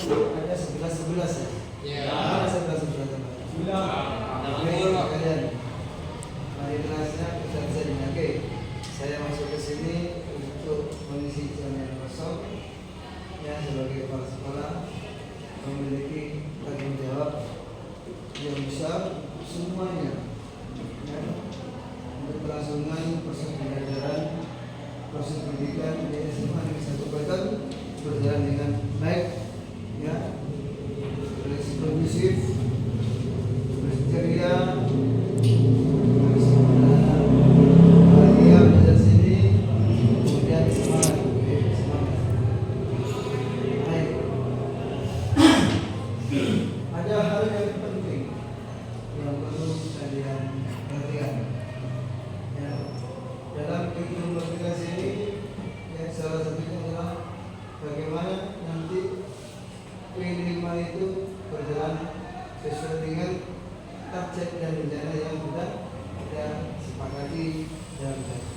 Ada 11-11 ya? Ya. Ada 11-11 kalian. Mari kelasnya kita bisa dipakai. Saya masuk ke sini untuk mengisi jam yang kosong. Ya, sebagai kepala sekolah memiliki tanggung jawab yang besar semuanya. Ya, untuk kelangsungan proses pembelajaran, proses pendidikan di SMA Negeri 1 Batam berjalan dengan baik, ya, kondusif, berceria, bahagia belajar sini, kemudian semangat, semangat. Baik. Ada hal yang penting yang perlu kalian perhatikan. Ya, dalam kehidupan aplikasi ini, ya, salah satunya adalah bagaimana nanti P5 itu berjalan sesuai dengan target dan rencana yang sudah kita sepakati dalam tadi.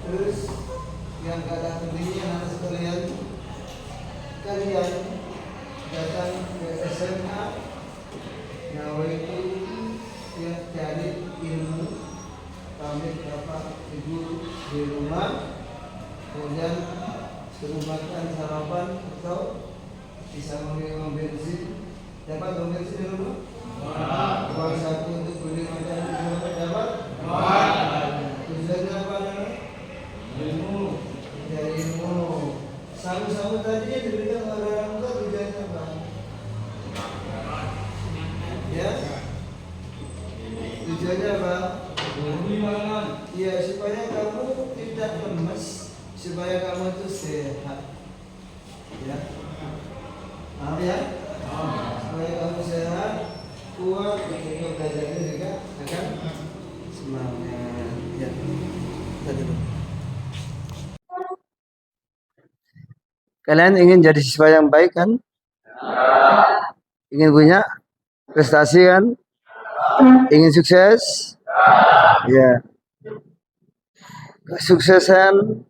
Terus yang kalah pentingnya anak sekalian, kalian datang ke SMA nawaitu ya cari ilmu, pamit bapak ibu di rumah, kemudian suruh makan sarapan atau bisa mengambil bensin. Dapat uang bensin di rumah? Uang saku untuk beli makanan di rumah dapat? Tujuannya apa namanya? Ilmu. Dari ilmu. Samu-samu tadi diberikan oleh orang tua tujuannya apa? Ya? Tujuannya apa? Iya, supaya kamu tidak lemes, supaya kamu itu sehat. Ya. Paham ya? Supaya kamu sehat, kuat, ketika belajarnya juga akan semangat. Ya. Tadi. Kalian ingin jadi siswa yang baik kan? Ingin punya prestasi kan? Ingin sukses? Ya. Kesuksesan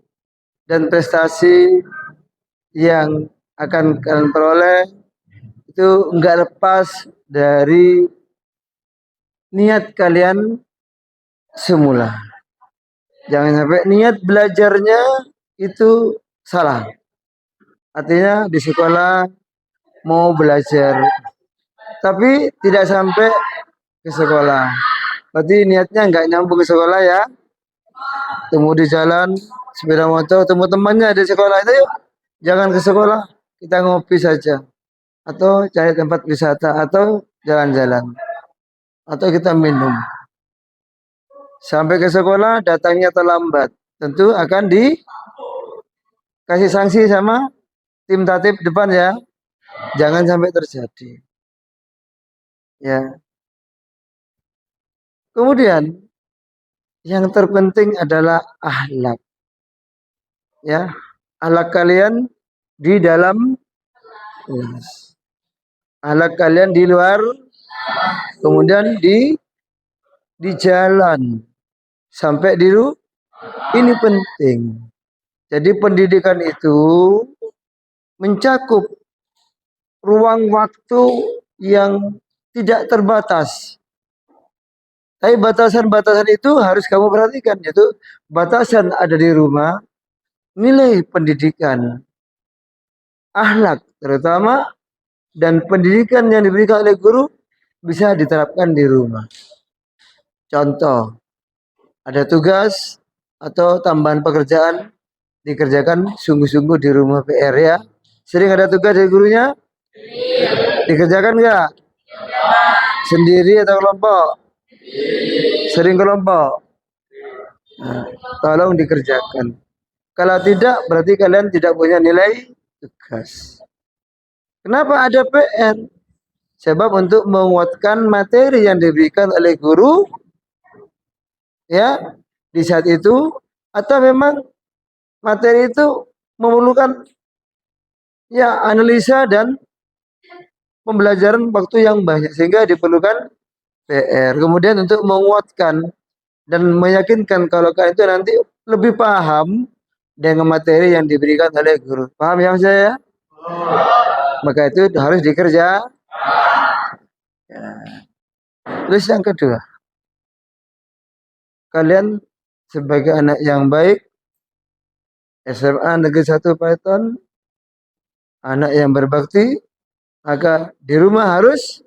dan prestasi yang akan kalian peroleh itu enggak lepas dari niat kalian semula. Jangan sampai niat belajarnya itu salah. Artinya di sekolah mau belajar, tapi tidak sampai ke sekolah. Berarti niatnya enggak nyambung ke sekolah ya. Temu di jalan, sepeda motor, temu temannya di sekolah itu yuk. Jangan ke sekolah, kita ngopi saja. Atau cari tempat wisata, atau jalan-jalan. Atau kita minum. Sampai ke sekolah, datangnya terlambat. Tentu akan dikasih sanksi sama tim tatip depan ya. Jangan sampai terjadi. Ya. Kemudian, yang terpenting adalah akhlak. Ya, akhlak kalian di dalam kelas, akhlak kalian di luar, kemudian di jalan, sampai di rumah. Ini penting. Jadi pendidikan itu mencakup ruang waktu yang tidak terbatas. Tapi batasan-batasan itu harus kamu perhatikan, yaitu batasan ada di rumah, nilai pendidikan, akhlak terutama, dan pendidikan yang diberikan oleh guru bisa diterapkan di rumah. Contoh, ada tugas atau tambahan pekerjaan dikerjakan sungguh-sungguh di rumah PR ya. Sering ada tugas dari gurunya? Dikerjakan enggak? Sendiri atau kelompok? Sering kelompok. Nah, tolong dikerjakan. Kalau tidak, berarti kalian tidak punya nilai tugas. Kenapa ada PR? Sebab untuk menguatkan materi yang diberikan oleh guru, ya, di saat itu, atau memang materi itu memerlukan ya analisa dan pembelajaran waktu yang banyak sehingga diperlukan PR. Kemudian untuk menguatkan dan meyakinkan kalau kalian itu nanti lebih paham dengan materi yang diberikan oleh guru. Paham ya saya? Maka itu harus dikerja. Ya. Terus yang kedua, kalian sebagai anak yang baik, SMA Negeri 1 Paiton, anak yang berbakti, maka di rumah harus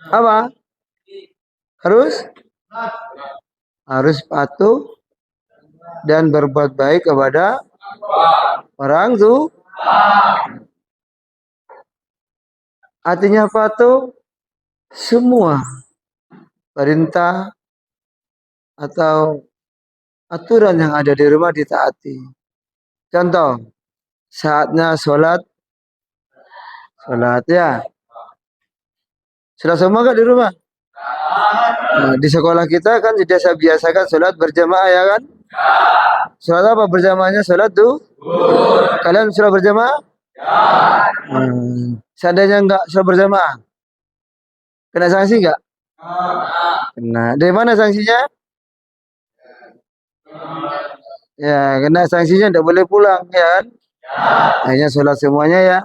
apa? Harus patuh dan berbuat baik kepada orang tua. Artinya patuh, semua perintah atau aturan yang ada di rumah ditaati. Contoh, saatnya sholat ya. Sudah semua kan di rumah? Nah, di sekolah kita kan sudah saya biasakan sholat berjamaah ya kan? Sholat apa berjamaahnya? Sholat tuh? Kalian sudah berjamaah? Seandainya enggak sholat berjamaah, kena sanksi enggak? Kena. Dari mana sanksinya? Ya, kena sanksinya enggak boleh pulang ya kan? Hanya sholat semuanya ya.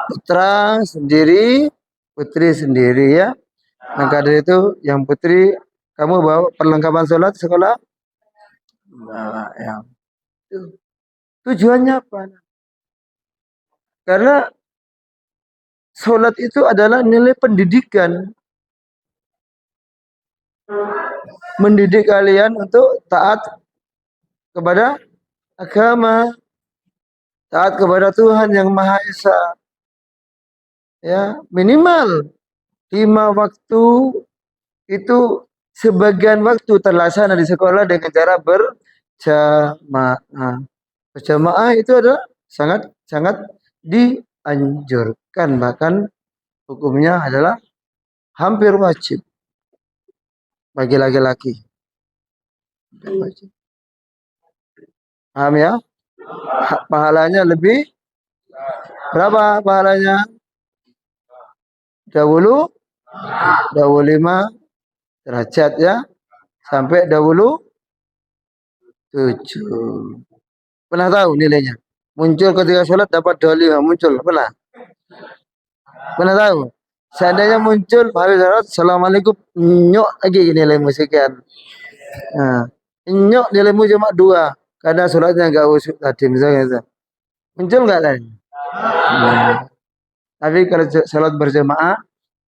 Putra sendiri, putri sendiri ya. Maka dari itu yang putri, kamu bawa perlengkapan sholat sekolah. Nah, ya. Tujuannya apa? Karena sholat itu adalah nilai pendidikan. Mendidik kalian untuk taat kepada agama, taat kepada Tuhan yang Maha Esa. Ya, minimal 5 waktu itu sebagian waktu terlaksana di sekolah dengan cara berjamaah. Berjamaah itu adalah sangat dianjurkan, bahkan hukumnya adalah hampir wajib bagi laki-laki. Paham ya? Pahalanya lebih berapa pahalanya? 25 derajat ya, sampai 27. Pernah tahu nilainya? Muncul ketika sholat dapat 25, muncul, pernah tahu? Seandainya muncul habis sholat, assalamualaikum, nyok lagi nilaimu sekian. Nah, nyok nilaimu cuma 2 karena sholatnya enggak khusyuk tadi misalnya itu. Muncul enggak tadi? Nah, tapi kalau sholat berjamaah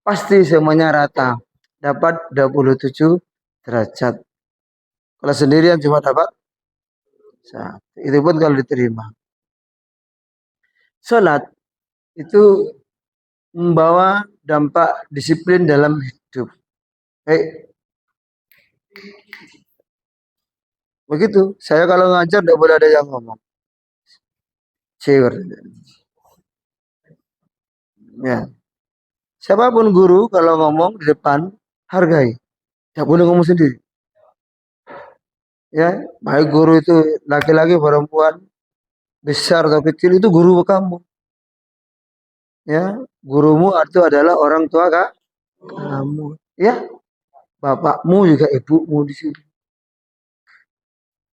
pasti semuanya rata, dapat 27 derajat. Kalau sendirian cuma dapat 1. Itu pun kalau diterima. Sholat itu membawa dampak disiplin dalam hidup. Begitu. Saya kalau ngajar tidak boleh ada yang ngomong. Ciur. Ya. Siapapun guru kalau ngomong di depan hargai. Tidak boleh ngomong sendiri. Ya, baik guru itu laki-laki perempuan, besar atau kecil, itu guru kamu. Ya, gurumu itu adalah orang tua kamu. Ya, bapakmu juga ibumu di sini.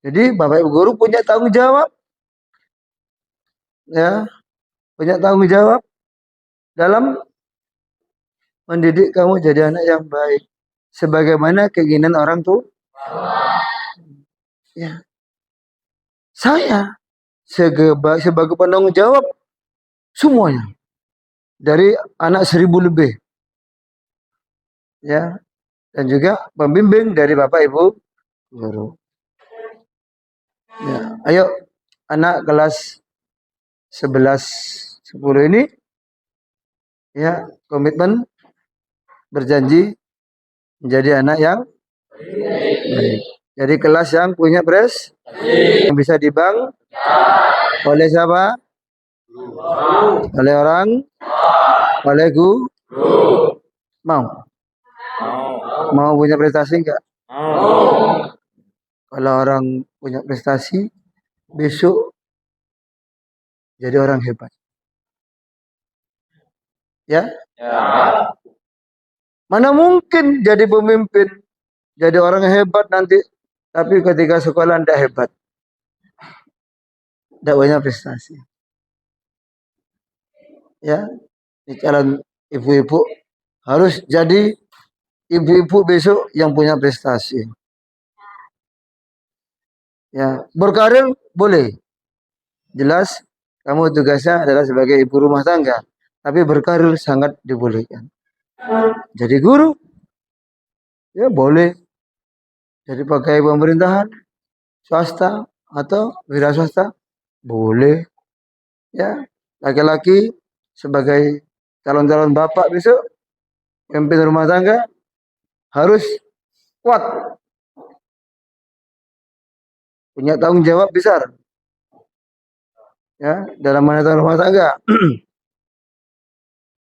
Jadi bapak ibu guru punya tanggung jawab. Ya, punya tanggung jawab dalam mendidik kamu jadi anak yang baik. Sebagaimana keinginan orang tua. Ya. Saya sebagai penanggung jawab semuanya. Dari anak 1000 lebih. Ya. Dan juga pembimbing dari bapak ibu guru. Ya. Ayo anak kelas 11 10 ini ya komitmen berjanji menjadi anak yang baik. Jadi kelas yang punya yang bisa dibang oleh siapa? Oleh orang? Oleh guru? Mau punya prestasi enggak? Kalau orang punya prestasi, besok jadi orang hebat. Ya? Mana mungkin jadi pemimpin, jadi orang hebat nanti, tapi ketika sekolah tidak hebat. dakwahnya prestasi. Ya, di calon ibu-ibu harus jadi ibu-ibu besok yang punya prestasi. Ya, berkarir boleh. Jelas kamu tugasnya adalah sebagai ibu rumah tangga, tapi berkarir sangat dibolehkan. Jadi guru, ya boleh. Jadi pakai pemerintahan, swasta atau wira swasta, boleh. Ya, laki-laki sebagai calon-calon bapak besok, pemimpin rumah tangga harus kuat, punya tanggung jawab besar. Ya, dalam menata rumah tangga.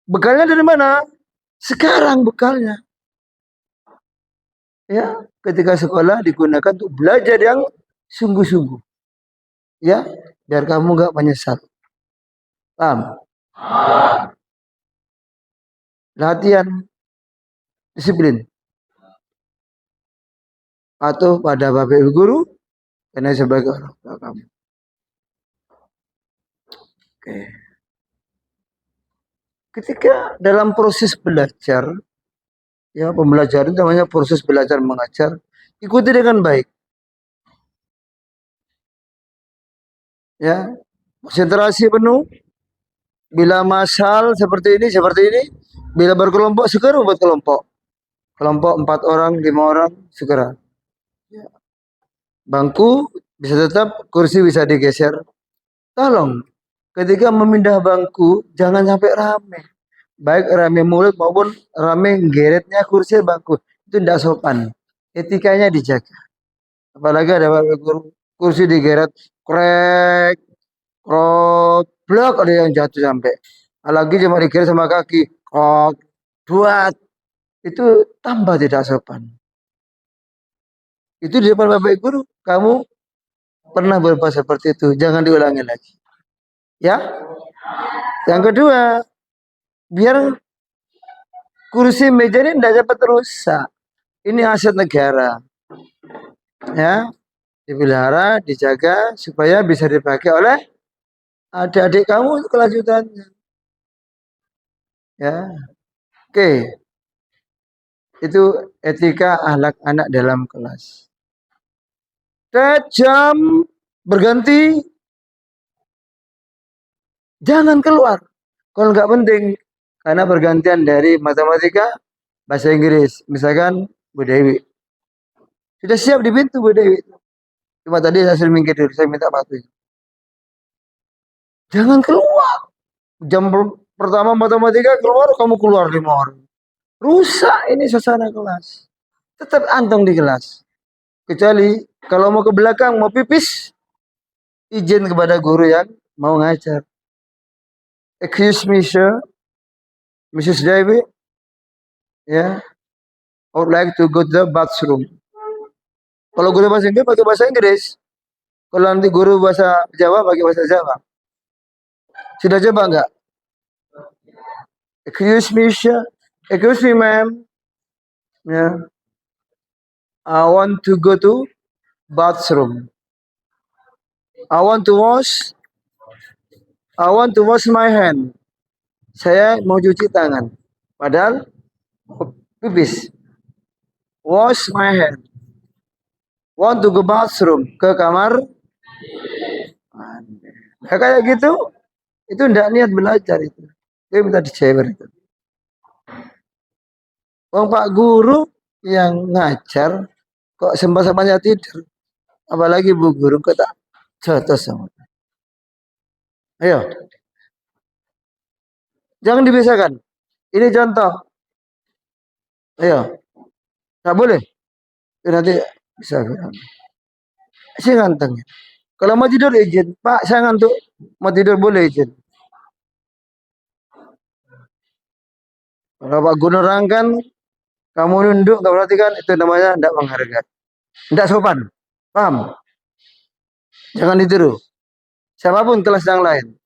Bekalnya dari mana? Sekarang bekalnya. Ya, ketika sekolah digunakan untuk belajar yang sungguh-sungguh. Ya, biar kamu nggak menyesal. Paham? Latihan disiplin. Patuh pada bapak ibu guru karena sebagai orang tua kamu. Oke. Ketika dalam proses belajar, ya pembelajaran itu namanya proses belajar mengajar, ikuti dengan baik. Ya, konsentrasi penuh. Bila masal seperti ini. Bila berkelompok, segera buat kelompok. Kelompok 4 orang, 5 orang, segera. Bangku bisa tetap, kursi bisa digeser. Tolong, ketika memindah bangku, jangan sampai rame. Baik rame mulut maupun rame geretnya kursi bangku. Itu tidak sopan. Etikanya dijaga. Apalagi ada kursi digeret, krek, krok, blok ada yang jatuh sampai. Apalagi cuma digeret sama kaki, krok, buat. Itu tambah tidak sopan. Itu di depan bapak guru, kamu pernah berbuat seperti itu, jangan diulangi lagi. Ya. Yang kedua, biar kursi meja ini tidak dapat rusak. Ini aset negara. Ya, dipelihara, dijaga supaya bisa dipakai oleh adik-adik kamu kelanjutannya. Ya. Oke. Itu etika ahlak anak dalam kelas. Jam berganti, jangan keluar. Kalau nggak penting, karena pergantian dari matematika, bahasa Inggris. Misalkan Bu Dewi. Sudah siap di pintu Bu Dewi. Cuma tadi saya suruh minggir dulu, saya minta patuh. Jangan keluar. Jam pertama matematika keluar, kamu keluar 5 orang. Rusak ini suasana kelas. Tetap antong di kelas. Kecuali kalau mau ke belakang, mau pipis, izin kepada guru yang mau ngajar. Excuse me, sir, Mrs. Dewi, ya, I would like to go to the bathroom. Kalau guru bahasa Inggris pakai bahasa Inggris. Kalau nanti guru bahasa Jawa pakai bahasa Jawa. Sudah coba enggak? Excuse me, sir. Excuse me, ma'am. Ya. I want to go to bathroom. I want to wash. I want to wash my hand. Saya mau cuci tangan. Padahal pipis. Wash my hand. Want to go bathroom. Ke kamar. Nah, kayak gitu. Itu enggak niat belajar itu. Dia minta dicewer itu. Wong Pak Guru yang ngajar kok sempat-sempatnya tidur. Apalagi Bu Guru kok tak jatuh sama. Ayo. Jangan dibiasakan. Ini contoh. Ayo. Nggak boleh. Nanti bisa. Saya nganteng. Kalau mau tidur izin. Pak, saya ngantuk. Mau tidur boleh izin. Kalau Pak Guru nerangkan, kamu nunduk, tak perhatikan, itu namanya tidak menghargai. Tidak sopan. Paham? Jangan ditiru. Siapapun kelas yang lain.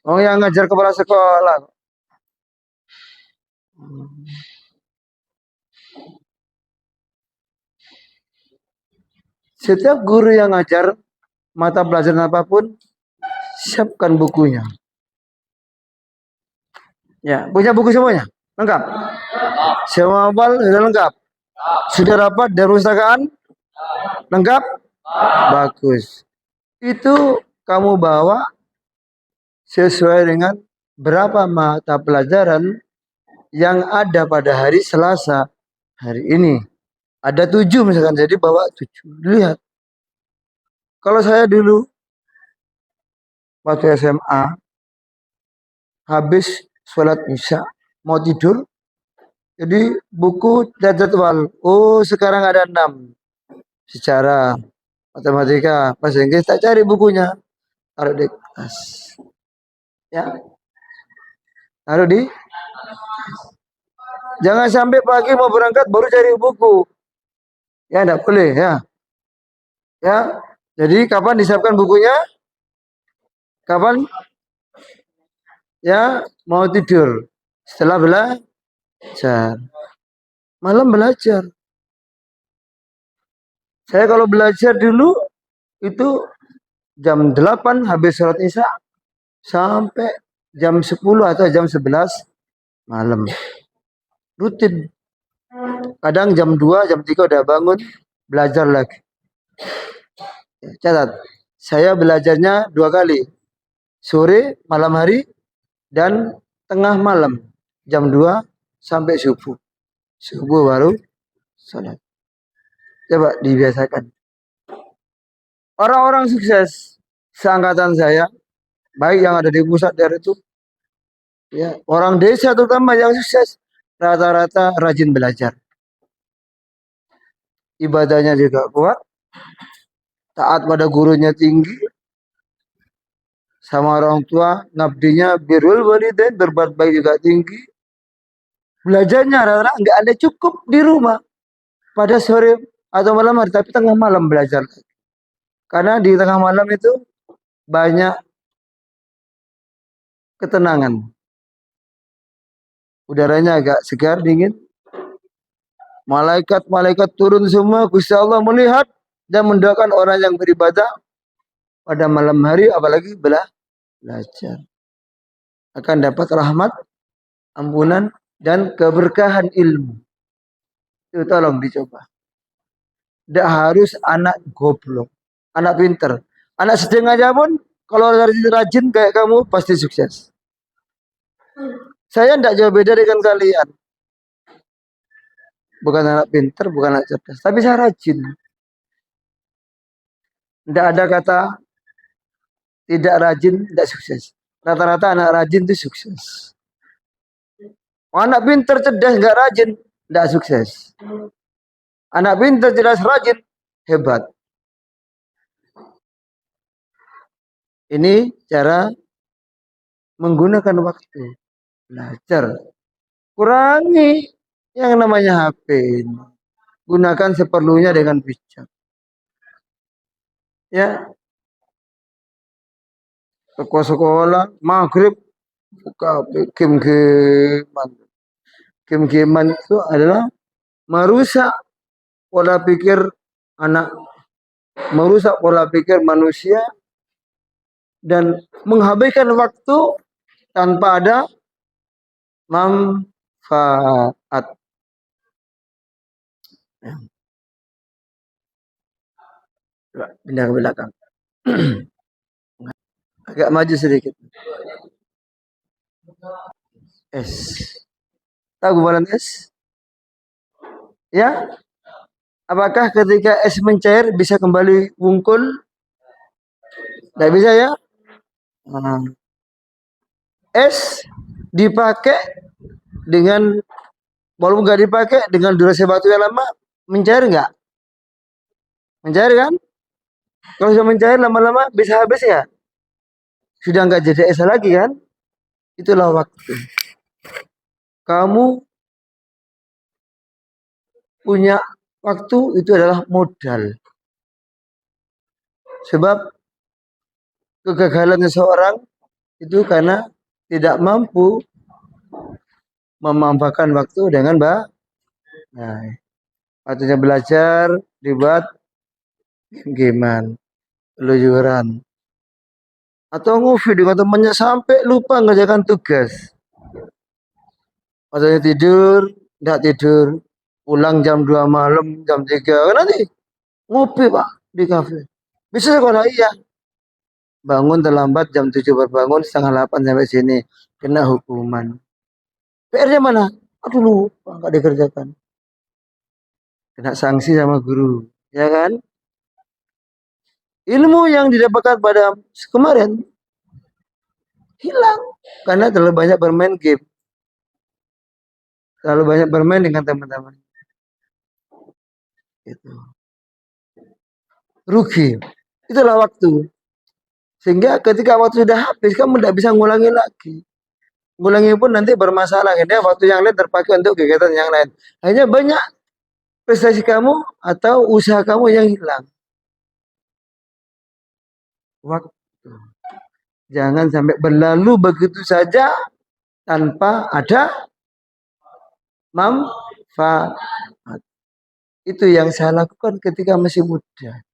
Oh yang ngajar kepala sekolah. Setiap guru yang ngajar mata pelajaran apapun siapkan bukunya. Ya, punya buku semuanya? Lengkap? Semua hafal sudah lengkap? Sudah dapat dari perpustakaan? Lengkap? Bagus. Itu kamu bawa sesuai dengan berapa mata pelajaran yang ada pada hari Selasa hari ini. Ada 7 misalkan, jadi bawa 7. Lihat. Kalau saya dulu waktu SMA habis sholat isya mau tidur, jadi buku jadwal. Oh, sekarang ada 6 sejarah, matematika, bahasa Inggris. Tak cari bukunya, taruh di tas. Ya, taruh di. Jangan sampai pagi mau berangkat baru cari buku. Ya, enggak boleh ya. Ya, jadi kapan disiapkan bukunya? Kapan? Ya, mau tidur. Setelah belajar. Malam belajar. Saya kalau belajar dulu itu jam 8 habis sholat isya sampai jam 10 atau jam 11 malam. Rutin. Kadang jam 2, jam 3 udah bangun, belajar lagi. Catat, saya belajarnya 2 kali. Sore, malam hari, dan tengah malam. Jam 2 sampai subuh. Subuh baru sholat. Coba dibiasakan. Orang-orang sukses seangkatan saya, baik yang ada di pusat daerah itu, ya, orang desa terutama yang sukses, rata-rata rajin belajar. Ibadahnya juga kuat, taat pada gurunya tinggi, sama orang tua, ngabdinya birrul walidain, berbuat baik juga tinggi. Belajarnya rata-rata nggak ada cukup di rumah pada sore atau malam hari, tapi tengah malam belajar. Karena di tengah malam itu banyak ketenangan. Udaranya agak segar, dingin. Malaikat-malaikat turun semua. Gusti Allah melihat dan mendoakan orang yang beribadah pada malam hari, apalagi belajar. Akan dapat rahmat, ampunan, dan keberkahan ilmu. Itu tolong dicoba. Tidak harus anak goblok, anak pinter. Anak sedang aja pun kalau rajin kayak kamu pasti sukses. Saya tidak jauh beda dengan kalian. Bukan anak pinter, bukan anak cerdas, tapi saya rajin. Tidak ada kata tidak rajin, tidak sukses. Rata-rata anak rajin itu sukses. Anak pinter, cerdas, nggak rajin, tidak sukses. Anak pinter, cerdas, rajin, hebat. Ini cara menggunakan waktu. Belajar. Kurangi yang namanya HP. Gunakan seperlunya dengan bijak. Ya, ke sekolah, maghrib, buka game-gamean. Game-gamean itu adalah merusak pola pikir anak, merusak pola pikir manusia, dan menghabiskan waktu tanpa ada manfaat. Pindah ke belakang. Agak maju sedikit. Es. Tahu gumpalan es? Ya? Apakah ketika es mencair bisa kembali wungkul? Tidak bisa ya? Nah, es dipakai dengan, walaupun nggak dipakai dengan durasi waktu yang lama, mencair nggak? Mencair kan? Kalau sudah mencair lama-lama bisa habis ya? Sudah nggak jadi es lagi kan? Itulah waktu. Kamu punya waktu itu adalah modal. Sebab kegagalan seseorang itu karena tidak mampu memanfaatkan waktu dengan baik. Nah, waktunya belajar dibuat game-gamean, keluyuran. Atau ngopi dengan temannya sampai lupa ngerjakan tugas. Waktunya tidur, enggak tidur. Pulang jam 2 malam, jam 3. Kan nanti ngopi Pak di kafe. Bisa sekolah iya. Bangun terlambat jam 7 berbangun setengah 8 sampai sini. Kena hukuman. PR-nya mana? Aduh lupa nggak dikerjakan. Kena sanksi sama guru. Ya kan? Ilmu yang didapatkan pada kemarin hilang. Karena terlalu banyak bermain game. Terlalu banyak bermain dengan teman-teman. Itu. Rugi. Itulah waktu. Sehingga ketika waktu sudah habis, kamu tidak bisa ngulangi lagi. Ngulangi pun nanti bermasalah. Ini waktu yang lain terpakai untuk kegiatan yang lain. Hanya banyak prestasi kamu atau usaha kamu yang hilang. Waktu. Jangan sampai berlalu begitu saja tanpa ada manfaat. Itu yang saya lakukan ketika masih muda.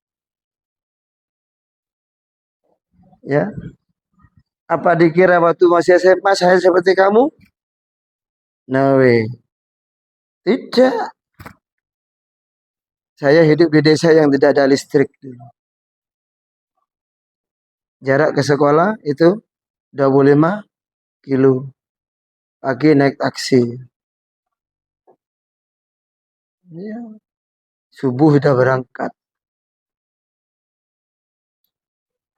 Ya, apa dikira waktu masih SMA saya seperti kamu? No way. Tidak. Saya hidup di desa yang tidak ada listrik. Jarak ke sekolah itu 25 kilo. Pagi naik taksi. Ya. Subuh sudah berangkat.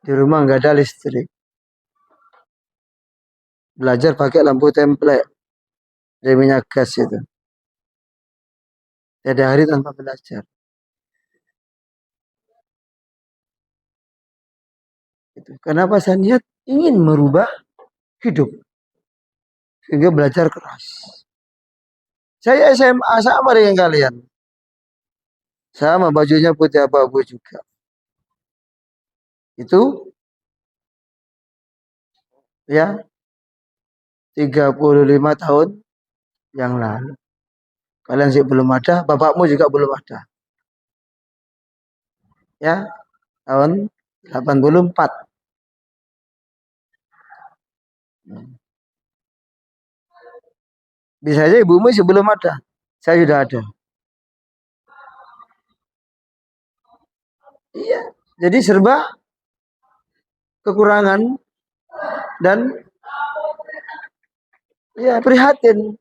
Di rumah nggak ada listrik. Belajar pakai lampu template dari minyak gas itu. Tidak hari tanpa belajar. Itu. Kenapa saya niat ingin merubah hidup. Sehingga belajar keras. Saya SMA sama dengan kalian. Sama bajunya putih abu-abu juga. Itu ya 35 tahun yang lalu. Kalian sih belum ada, bapakmu juga belum ada. Ya, tahun 84. Bisa aja ibumu sebelum ada. Saya sudah ada. Iya. Jadi serba kekurangan dan ya prihatin.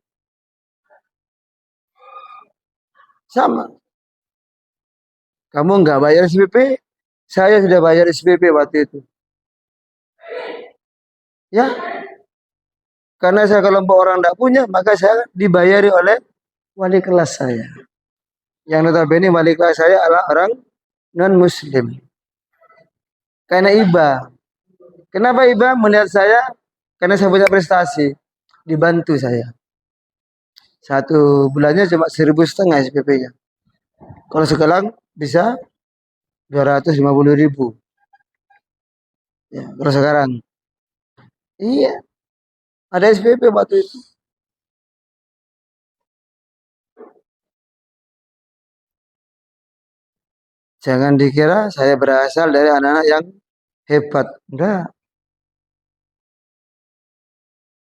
Sama. Kamu nggak bayar SPP, saya sudah bayar SPP waktu itu. Ya, karena saya kelompok orang tidak punya, maka saya dibayari oleh wali kelas saya. Yang notabene wali kelas saya adalah orang non-muslim. Karena iba. Kenapa iba melihat saya? Karena saya punya prestasi. Dibantu saya. Satu bulannya cuma 1.500 SPP-nya. Kalau sekarang bisa 250.000. Ya, kalau sekarang. Iya, ada SPP waktu itu. Jangan dikira saya berasal dari anak-anak yang hebat. Enggak.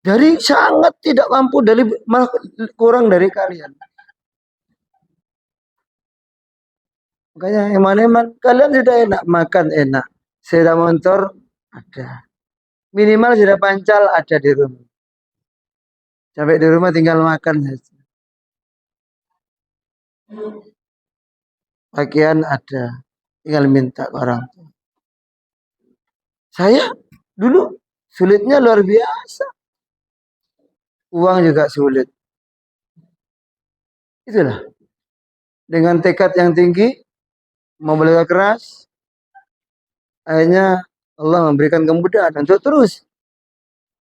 Dari sangat tidak mampu, dari malah kurang dari kalian. Makanya eman-eman kalian sudah enak makan enak, sepeda motor ada, minimal sudah pancal ada di rumah. Sampai di rumah tinggal makan saja. Pakaian ada, tinggal minta ke orang tua. Saya dulu sulitnya luar biasa. Uang juga sulit. Itulah. Dengan tekad yang tinggi, mau belajar keras, akhirnya Allah memberikan kemudahan untuk terus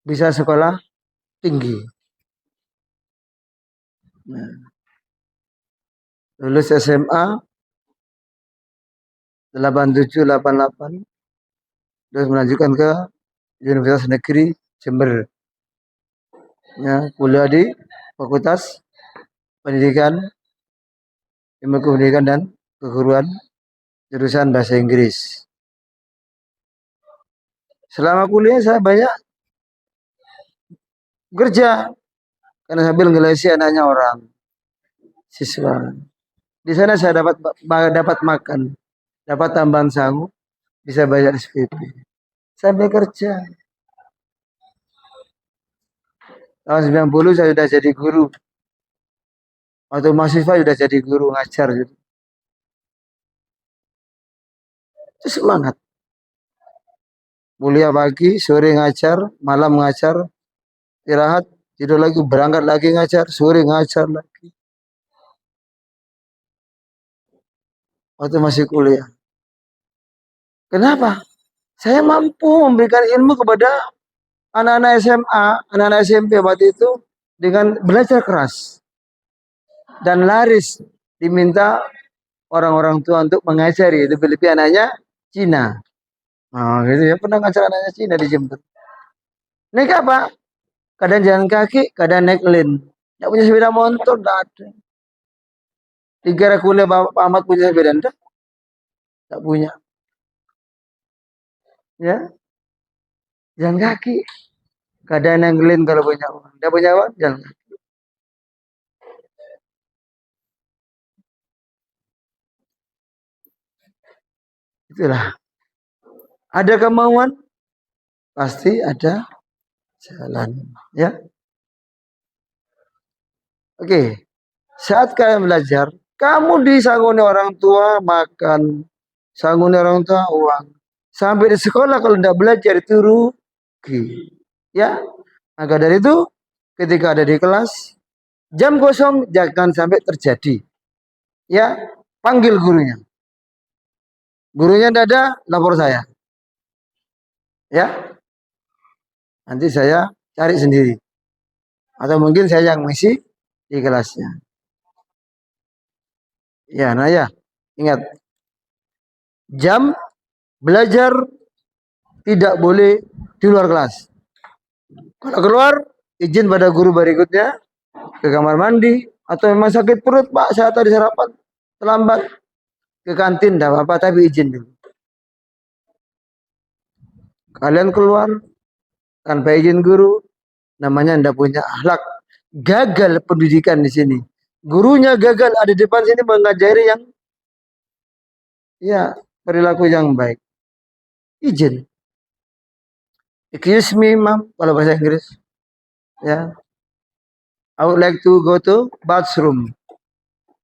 bisa sekolah tinggi. Nah, lulus SMA 8788, terus melanjutkan ke Universitas Negeri Jember. Ya, kuliah di Fakultas Pendidikan, Ilmu Pendidikan dan Keguruan, jurusan Bahasa Inggris. Selama kuliah saya banyak kerja karena sambil ngelesi anaknya orang siswa. Di sana saya dapat makan, dapat tambahan sangu, bisa bayar SPP. Sampai kerja. Tahun 90 saya sudah jadi guru. Waktu mahasiswa sudah jadi guru ngajar gitu. Itu semangat. Kuliah pagi, sore ngajar, malam ngajar, istirahat, tidur lagi, berangkat lagi ngajar, sore ngajar lagi. Waktu masih kuliah. Kenapa? Saya mampu memberikan ilmu kepada anak-anak SMA, anak-anak SMP waktu itu dengan belajar keras dan laris diminta orang-orang tua untuk mengajari, lebih-lebih anaknya Cina. Oh, gitu ya, pernah ngajar anaknya Cina di Jember. Naik apa? Kadang jalan kaki, kadang naik lin. Nggak punya sepeda motor, nggak ada. Dikira kuliah Bapak Ahmad punya sepeda, enggak punya. Ya, jalan kaki. Kadang naik lin kalau punya uang. Nggak punya uang, jalan kaki. Itulah. Ada kemauan, pasti ada jalan. Ya, oke. Saat kalian belajar, kamu disangoni orang tua makan, sangoni orang tua uang. Sampai di sekolah kalau tidak belajar itu rugi. Ya, maka dari itu ketika ada di kelas, jam kosong jangan sampai terjadi. Ya, panggil gurunya. Gurunya tidak ada, lapor saya. Ya, nanti saya cari sendiri. Atau mungkin saya yang mengisi di kelasnya. Ya, nah ya, ingat jam belajar tidak boleh di luar kelas. Kalau keluar, izin pada guru berikutnya ke kamar mandi atau memang sakit perut Pak, saya tadi sarapan terlambat ke kantin, tidak apa-apa tapi izin dulu. Kalian keluar tanpa izin guru, namanya tidak punya akhlak, gagal pendidikan di sini. Gurunya gagal ada di depan sini mengajari yang ya perilaku yang baik. Izin. Excuse me, ma'am, kalau bahasa Inggris. Ya, I would like to go to bathroom.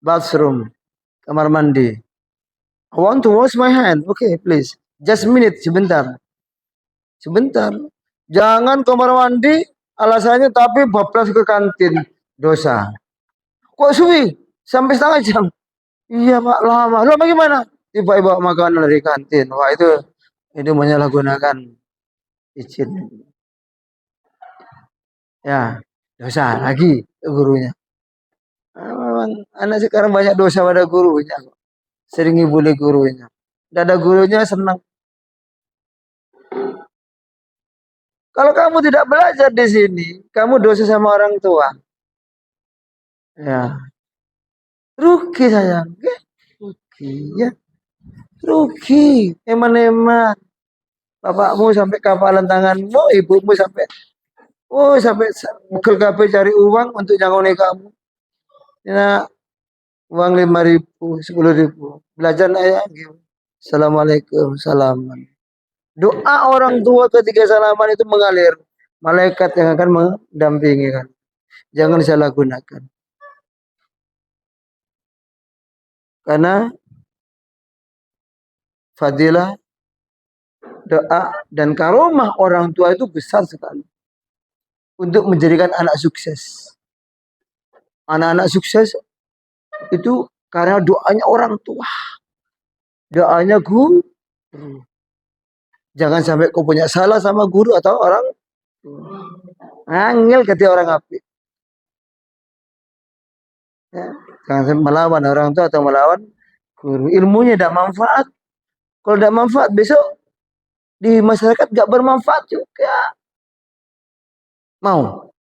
Bathroom, kamar mandi. I want to wash my hand. Okay, please. Just a minute, sebentar. Sebentar. Jangan kamar mandi, alasannya tapi bablas ke kantin. Dosa. Kok suwi? Sampai setengah jam. Iya Pak, lama. Lama gimana? Tiba bawa makanan dari kantin. Wah itu menyalahgunakan izin. Ya, dosa lagi gurunya. Memang anak sekarang banyak dosa pada gurunya. Sering ngibuli gurunya. Tidak ada gurunya senang. Kalau kamu tidak belajar di sini, kamu dosa sama orang tua. Ya, rugi sayang. Rugi ya. Rugi. Eman-eman. Bapakmu sampai kapalan tanganmu, ibumu sampai sampai mukul kabeh cari uang untuk nyangoni kamu. Ya, uang 5.000, 10.000. Belajar ayah gitu. Assalamualaikum, salaman. Doa orang tua ketika salaman itu mengalir. Malaikat yang akan mendampingi kan. Jangan disalahgunakan. Karena fadilah, doa, dan karomah orang tua itu besar sekali. Untuk menjadikan anak sukses. Anak-anak sukses itu karena doanya orang tua. Doanya guru. Jangan sampai kau punya salah sama guru atau orang tua. Angel ketika orang api. Ya. Jangan sampai melawan orang tua atau melawan guru. Ilmunya tidak manfaat. Kalau tidak manfaat besok di masyarakat gak bermanfaat juga. Mau?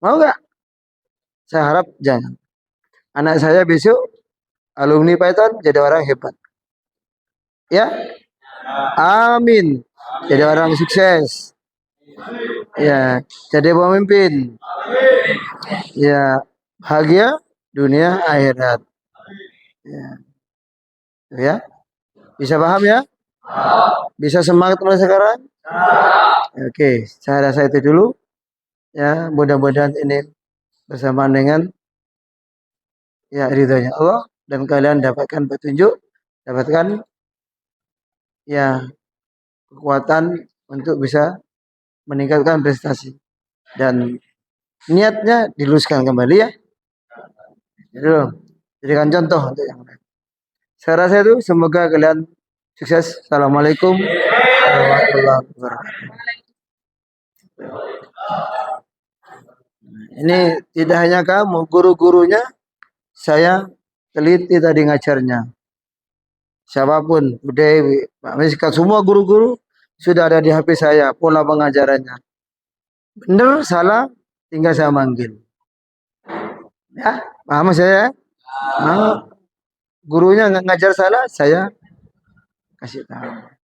Mau gak? Saya harap jangan. Anak saya besok alumni Python jadi orang hebat. Ya, amin. jadi orang sukses, ya, jadi pemimpin, ya, bahagia dunia akhirat. Ya, ya, bisa paham ya? Bisa semangat mulai sekarang? Oke, saya rasa itu dulu. Ya, mudah-mudahan ini bersamaan dengan ya ridhonya Allah dan kalian dapatkan petunjuk, dapatkan ya kekuatan untuk bisa meningkatkan prestasi dan niatnya diluruskan kembali ya. Itu jadikan contoh untuk yang lain. Saya rasa itu semoga kalian sukses. Assalamualaikum warahmatullahi wabarakatuh. Ini tidak hanya kamu, guru-gurunya saya teliti tadi ngajarnya. Siapapun, Bu Dewi, Pak Miska, semua guru-guru sudah ada di HP saya pola pengajarannya. Benar, salah, tinggal saya manggil. Ya, paham saya? Nah, gurunya ngajar salah, saya kasih tahu.